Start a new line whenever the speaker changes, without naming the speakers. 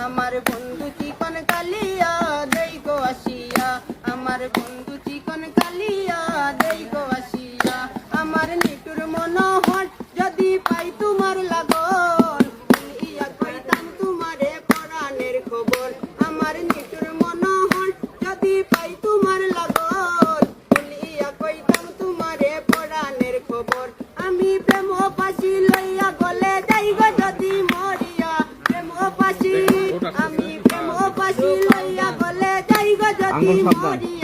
আমার বন্ধু চিকন কালিয়া দেই গো আসিয়া, আমার বন্ধু চিকন কালিয়া দেই গো আসিয়া। আমার নিটুর মনোহর যদি পাই তোমার লাগন, বলিয়া কইতাম তোমারে পরাণের খবর। আমার নিটুর মনোহর যদি পাই তোমার লাগন, বলিয়া কইতাম তোমারে পরাণের খবর। আমি প্রেম পাশি লইয়া গলে যাই গো যদি মরিয়া, প্রেম পাশি আমি প্রেম পাশি লইয়া গলে যাই গো যদি মরিয়া।